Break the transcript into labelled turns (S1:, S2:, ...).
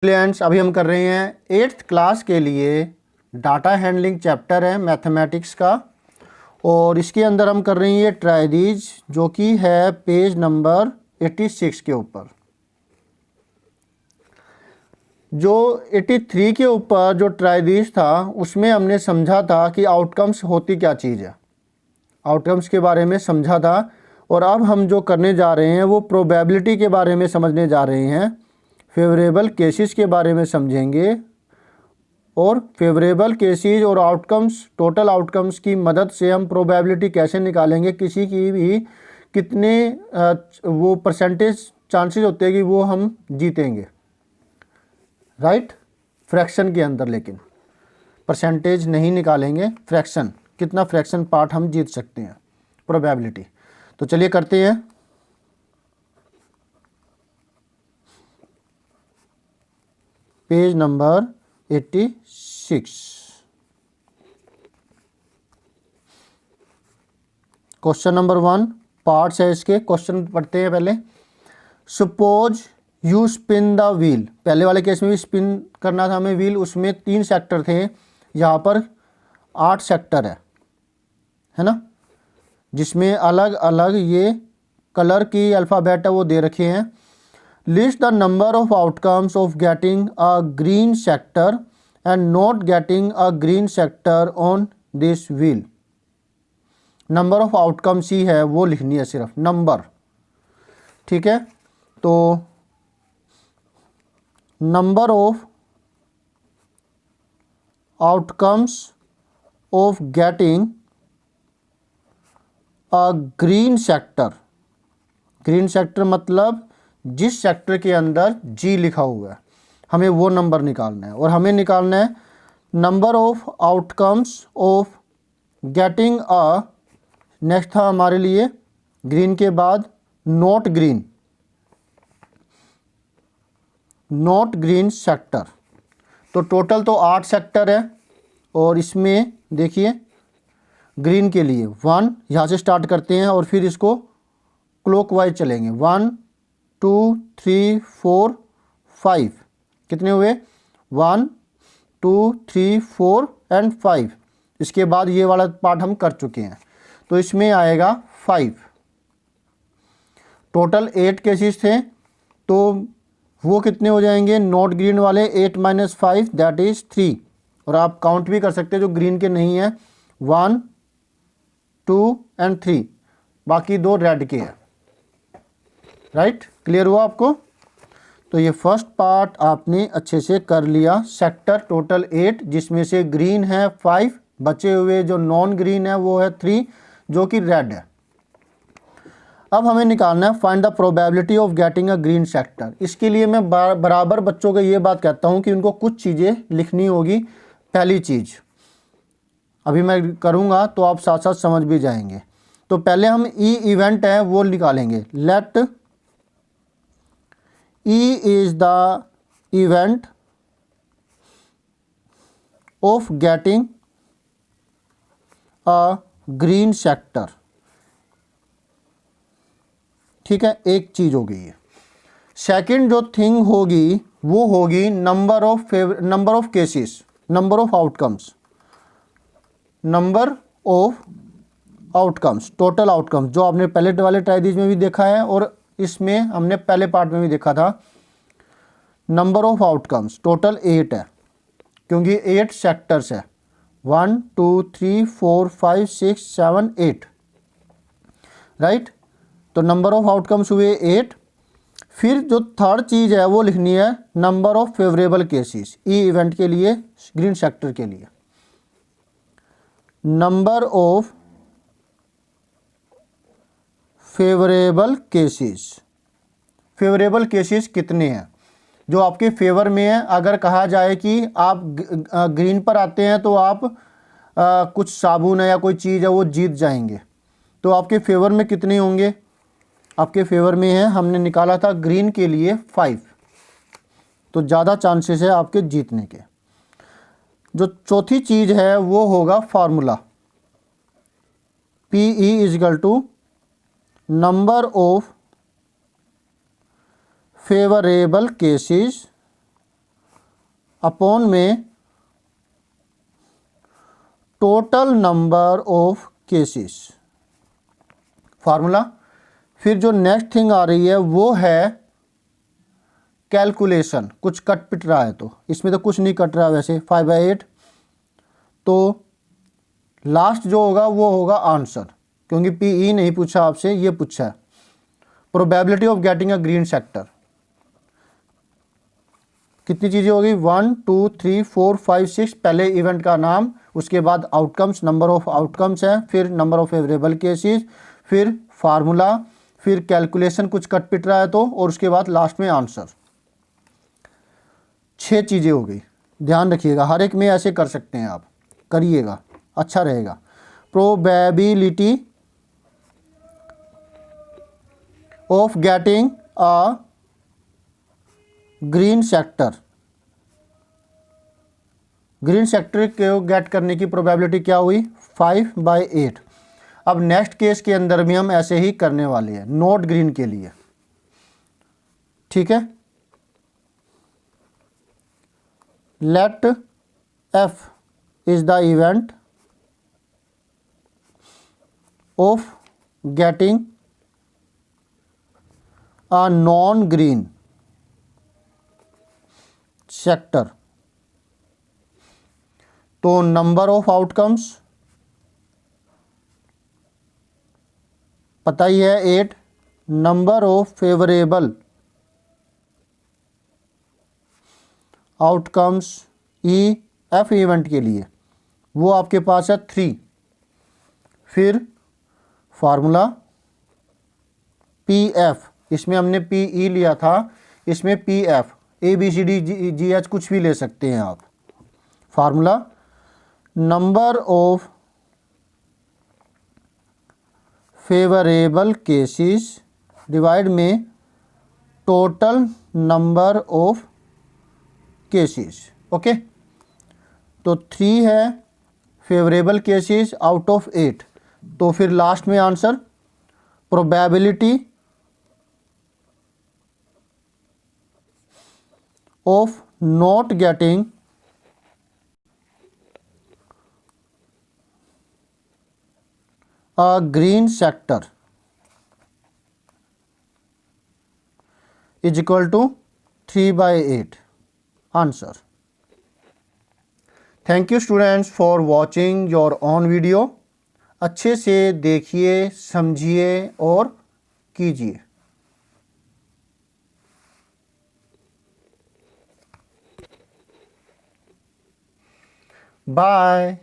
S1: Students, अभी हम कर रहे हैं 8th क्लास के लिए डाटा हैंडलिंग चैप्टर है मैथमेटिक्स का, और इसके अंदर हम कर रहे हैं ये ट्राई दीज, जो कि है पेज नंबर 86 के ऊपर। जो 83 के ऊपर जो ट्राई दीज था उसमें हमने समझा था कि आउटकम्स होती क्या चीज़ है, आउटकम्स के बारे में समझा था। और अब हम जो करने जा रहे हैं वो प्रोबेबिलिटी के बारे में समझने जा रहे हैं। फेवरेबल केसेस के बारे में समझेंगे, और फेवरेबल केसेस और आउटकम्स, टोटल आउटकम्स की मदद से हम प्रोबेबिलिटी कैसे निकालेंगे, किसी की भी कितने वो परसेंटेज चांसेस होते हैं कि वो हम जीतेंगे, राइट, फ्रैक्शन के अंदर। लेकिन परसेंटेज नहीं निकालेंगे, फ्रैक्शन, कितना फ्रैक्शन पार्ट हम जीत सकते हैं, प्रोबेबिलिटी। तो चलिए करते हैं। Page number 86, question number 1, parts है इसके। क्वेश्चन पढ़ते हैं पहले। Suppose you spin the wheel, पहले वाले केस में भी स्पिन करना था हमें व्हील, उसमें 3 सेक्टर थे, यहाँ पर 8 सेक्टर है ना, जिसमें अलग अलग ये कलर की अल्फ़ाबेट है वो दे रखे हैं। List the number of outcomes of getting a green sector and not getting a green sector on this wheel. Number of outcomes ही है वो लिखनी है, सिर्फ नंबर, ठीक है। तो number of outcomes of getting a green sector, green sector मतलब जिस सेक्टर के अंदर जी लिखा हुआ है, हमें वो नंबर निकालना है। और हमें निकालना है number of outcomes of getting a, next था हमारे लिए ग्रीन के बाद not green, not green sector. तो टोटल तो 8 सेक्टर है, और इसमें देखिए ग्रीन के लिए 1 यहाँ से स्टार्ट करते हैं और फिर इसको क्लॉकवाइज चलेंगे। 1 2 3 4 5, कितने हुए, 1 2 3 4 एंड 5। इसके बाद ये वाला पार्ट हम कर चुके हैं, तो इसमें आएगा 5। टोटल 8 केसेस थे, तो वो कितने हो जाएंगे नॉट ग्रीन वाले, 8 - 5 दैट इज़ 3। और आप काउंट भी कर सकते हैं जो ग्रीन के नहीं है, 1 2 एंड 3, बाकी 2 रेड के हैं, राइट। क्लियर हुआ आपको? तो ये फर्स्ट पार्ट आपने अच्छे से कर लिया। सेक्टर टोटल 8, जिसमें से ग्रीन है 5, बचे हुए जो नॉन ग्रीन है वो है 3, जो कि रेड है। अब हमें निकालना है find the probability of getting a green sector. इसके लिए मैं बराबर बच्चों को ये बात कहता हूँ कि उनको कुछ चीज़ें लिखनी होगी। पहली चीज़ अभी मैं करूँगा तो आप साथ साथ समझ भी जाएंगे। तो पहले हम ई इवेंट है वो निकालेंगे। Let E is the event of getting a green sector, ठीक है, एक चीज़ हो गई है। सेकंड जो थिंग होगी वो होगी number of cases, number of outcomes, number of outcomes, total outcomes, जो आपने पहले वाले ट्राइडीज में भी देखा है और इसमें हमने पहले पार्ट में भी देखा था। नंबर ऑफ आउटकम्स टोटल 8 है, क्योंकि 8 सेक्टर्स है, 1 2 3 4 5 6 7 8, राइट। तो नंबर ऑफ आउटकम्स हुए 8। फिर जो थर्ड चीज़ है वो लिखनी है number of favourable cases, E event के लिए, ग्रीन सेक्टर के लिए। Number of favourable cases, favourable cases कितने हैं जो आपके फेवर में है। अगर कहा जाए कि आप ग्रीन पर आते हैं तो आप कुछ साबुन है या कोई चीज़ है वो जीत जाएंगे, तो आपके फेवर में कितने होंगे, आपके फेवर में है, हमने निकाला था ग्रीन के लिए 5, तो ज़्यादा चांसेस है आपके जीतने के। जो चौथी चीज़ है वो होगा formula, PE = number of favourable cases upon में total number of cases, formula. फिर जो नेक्स्ट थिंग आ रही है वो है कैलकुलेशन, कुछ कट पिट रहा है तो इसमें तो कुछ नहीं कट रहा वैसे 5/8, तो लास्ट जो होगा वो होगा आंसर, क्योंकि पीई नहीं पूछा आपसे, ये पूछा है probability of getting a green sector. कितनी चीज़ें होगी 1 2 3 4 5 6, पहले इवेंट का नाम, उसके बाद आउटकम्स, नंबर ऑफ आउटकम्स है, फिर नंबर ऑफ फेवरेबल केसेस, फिर फार्मूला, फिर कैलकुलेशन कुछ कट पिट रहा है तो, और उसके बाद लास्ट में आंसर। 6 चीज़ें हो गई। ध्यान रखिएगा, हर एक में ऐसे कर सकते हैं आप, करिएगा, अच्छा रहेगा। Probability of getting a green sector, green sector को गेट करने की प्रोबेबिलिटी क्या हुई 5/8। अब नेक्स्ट केस के अंदर भी हम ऐसे ही करने वाले हैं, नॉट ग्रीन के लिए, ठीक है। Let F is the event of getting a non green sector, तो नंबर ऑफ आउटकम्स पता ही है 8, number of favourable outcomes E F event के लिए वो आपके पास है 3, फिर फार्मूला पी एफ, इसमें हमने पी ई लिया था, इसमें P F, A B C D G H कुछ भी ले सकते हैं आप। Formula number of favourable cases divide में total number of cases, okay. तो 3 है फेवरेबल केसेस आउट ऑफ 8, तो फिर लास्ट में answer probability of not getting a green sector is equal to 3/8 answer. Thank you students for watching your own video. अच्छे से देखिए, समझिए और कीजिए। बाय।